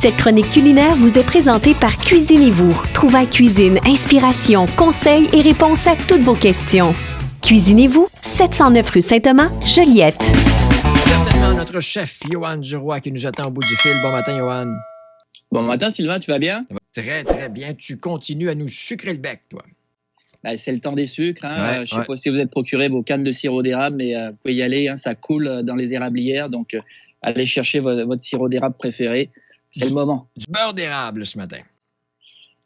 Cette chronique culinaire vous est présentée par Cuisinez-vous. Trouvailles cuisine, inspiration, conseils et réponses à toutes vos questions. Cuisinez-vous, 709 rue Saint-Thomas, Joliette. Certainement notre chef, Yohan Duroy, qui nous attend au bout du fil. Bon matin, Yohan. Bon matin, Sylvain, tu vas bien? Très, très bien. Tu continues à nous sucrer le bec, toi. Ben, c'est le temps des sucres. Ouais, je sais pas si vous êtes procuré vos cannes de sirop d'érable, mais vous pouvez y aller. Ça coule dans les érablières. Donc, allez chercher votre sirop d'érable préféré. C'est le moment. Du beurre d'érable ce matin.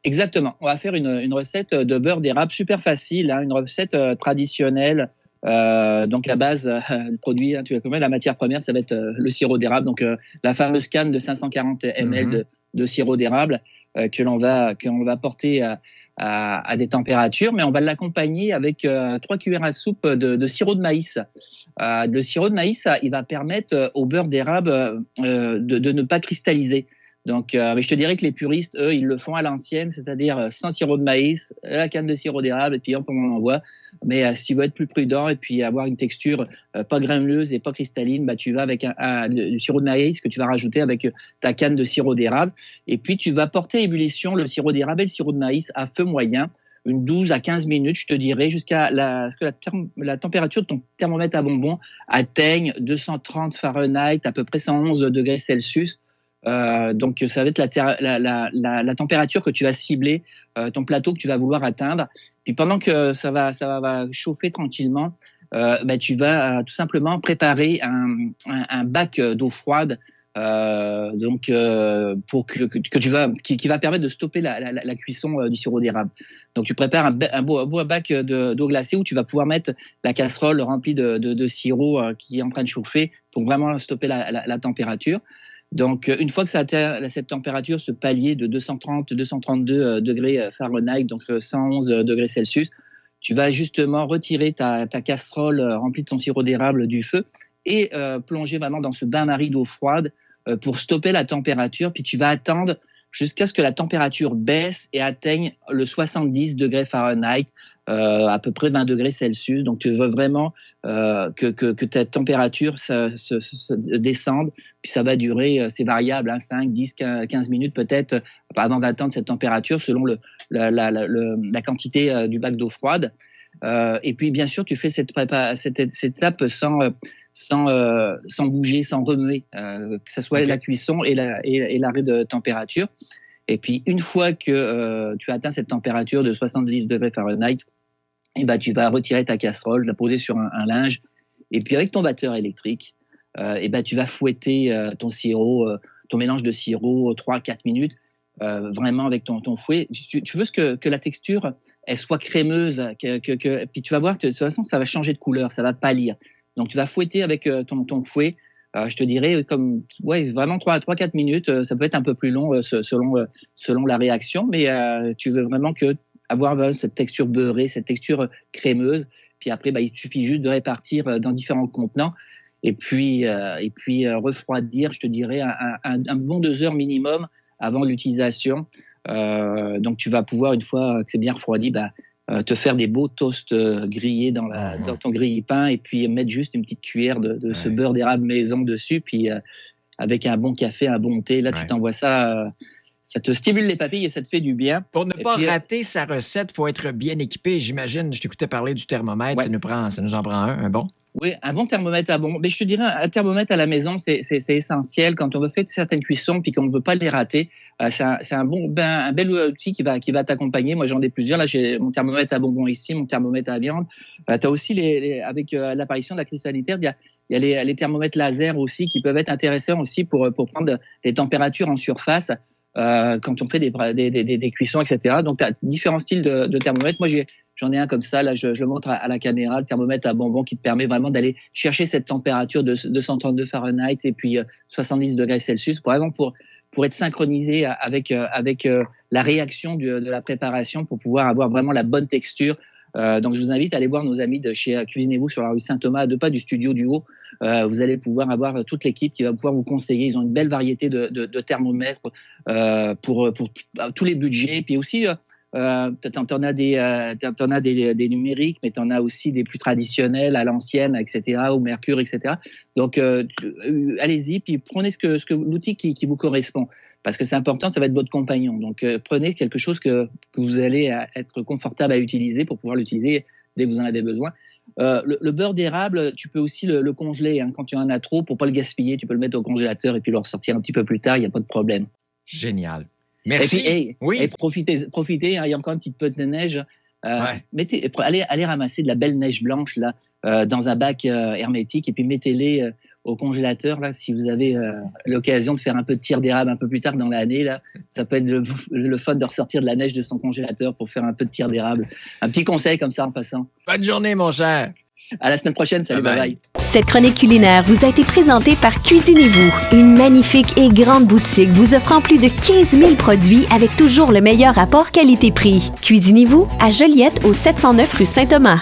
Exactement. On va faire une recette de beurre d'érable super facile. Une recette traditionnelle. Donc, la base, le produit, tu vas connaître, la matière première, ça va être le sirop d'érable. Donc, la fameuse canne de 540 ml de sirop d'érable que l'on va porter à des températures, mais on va l'accompagner avec 3 cuillères à soupe de sirop de maïs. Le sirop de maïs, il va permettre au beurre d'érable de ne pas cristalliser. Donc, mais je te dirais que les puristes, eux, ils le font à l'ancienne, c'est-à-dire sans sirop de maïs, la canne de sirop d'érable, et puis hop, on en envoie. Mais si tu veux être plus prudent et puis avoir une texture pas granuleuse et pas cristalline, tu vas avec le sirop de maïs que tu vas rajouter avec ta canne de sirop d'érable. Et puis, tu vas porter à ébullition le sirop d'érable et le sirop de maïs à feu moyen, une 12 à 15 minutes, je te dirais, jusqu'à ce que la température de ton thermomètre à bonbons atteigne 230 Fahrenheit, à peu près 111 degrés Celsius. Donc ça va être la température que tu vas cibler, ton plateau que tu vas vouloir atteindre. Puis pendant que ça va chauffer tranquillement, tu vas tout simplement préparer un bac d'eau froide, pour qui va permettre de stopper la cuisson du sirop d'érable. Donc tu prépares un beau bac d'eau glacée où tu vas pouvoir mettre la casserole remplie de sirop qui est en train de chauffer pour vraiment stopper la température. Donc, une fois que ça atteint cette température, ce palier de 230-232 degrés Fahrenheit, donc 111 degrés Celsius, tu vas justement retirer ta casserole remplie de ton sirop d'érable du feu et plonger vraiment dans ce bain-marie d'eau froide pour stopper la température. Puis tu vas attendre jusqu'à ce que la température baisse et atteigne le 70 degrés Fahrenheit, à peu près 20 degrés Celsius. Donc, tu veux vraiment que ta température se descende. Puis ça va durer, c'est variable, 5, 10, 15 minutes peut-être avant d'atteindre cette température selon la quantité du bac d'eau froide. Et puis, bien sûr, tu fais cette étape sans bouger, sans remuer, que ce soit la cuisson et l'arrêt de température. Et puis, une fois que tu as atteint cette température de 70 degrés Fahrenheit, tu vas retirer ta casserole, la poser sur un linge. Et puis, avec ton batteur électrique, tu vas fouetter ton sirop, ton mélange de sirop 3-4 minutes, vraiment avec ton fouet. Tu veux que la texture, elle soit crémeuse, puis tu vas voir que de toute façon, ça va changer de couleur, ça va pâlir. Donc, tu vas fouetter avec ton fouet. Je te dirais vraiment 3-4 minutes. Ça peut être un peu plus long selon la réaction, mais tu veux vraiment avoir cette texture beurrée, cette texture crémeuse. Puis après, il suffit juste de répartir dans différents contenants et puis refroidir, je te dirais, un bon 2 heures minimum avant l'utilisation. Donc, tu vas pouvoir, une fois que c'est bien refroidi, te faire des beaux toasts grillés dans ton grille-pain et puis mettre juste une petite cuillère de ce beurre d'érable maison dessus, puis avec un bon café, un bon thé, là tu t'envoies ça, ça te stimule les papilles et ça te fait du bien. Pour ne pas rater sa recette, il faut être bien équipé. J'imagine, je t'écoutais parler du thermomètre, ça nous en prend un bon? Oui, un bon thermomètre à bonbons. Mais je te dirais, un thermomètre à la maison, c'est essentiel quand on veut faire certaines cuissons puis qu'on ne veut pas les rater. C'est un bel outil qui va t'accompagner. Moi, j'en ai plusieurs. Là, j'ai mon thermomètre à bonbons ici, mon thermomètre à viande. Tu as aussi avec l'apparition de la crise sanitaire, il y a les thermomètres laser aussi qui peuvent être intéressants aussi pour prendre les températures en surface. Quand on fait des cuissons, etc. Donc, tu as différents styles de thermomètres. Moi, j'en ai un comme ça. Là, je le montre à la caméra, le thermomètre à bonbons qui te permet vraiment d'aller chercher cette température de 232 Fahrenheit et puis 70 degrés Celsius, vraiment pour être synchronisé avec la réaction de la préparation pour pouvoir avoir vraiment la bonne texture. Donc, je vous invite à aller voir nos amis de chez Cuisinez-vous sur la rue Saint-Thomas, à 2 pas du studio du Haut. Vous allez pouvoir avoir toute l'équipe qui va pouvoir vous conseiller. Ils ont une belle variété de thermomètres pour tous les budgets. Puis aussi, T'en as des numériques, mais t'en as aussi des plus traditionnels à l'ancienne, etc., au mercure, etc. Donc, allez-y, puis prenez l'outil qui vous correspond, parce que c'est important, ça va être votre compagnon. Donc, prenez quelque chose que vous allez être confortable à utiliser pour pouvoir l'utiliser dès que vous en avez besoin. Le beurre d'érable, tu peux aussi le congeler, hein, quand tu en as trop, pour pas le gaspiller, tu peux le mettre au congélateur et puis le ressortir un petit peu plus tard, il n'y a pas de problème. Génial. Merci. Et puis, profitez, hein, il y a encore un petit peu de neige. Allez ramasser de la belle neige blanche là, dans un bac hermétique, et puis mettez-les au congélateur là, si vous avez l'occasion de faire un peu de tir d'érable un peu plus tard dans l'année là, ça peut être le fun de ressortir de la neige de son congélateur pour faire un peu de tir d'érable. Un petit conseil comme ça en passant. Bonne journée, mon cher. À la semaine prochaine. Salut, bye bye. Cette chronique culinaire vous a été présentée par Cuisinez-vous, une magnifique et grande boutique vous offrant plus de 15 000 produits avec toujours le meilleur rapport qualité-prix. Cuisinez-vous à Joliette au 709 rue Saint-Thomas.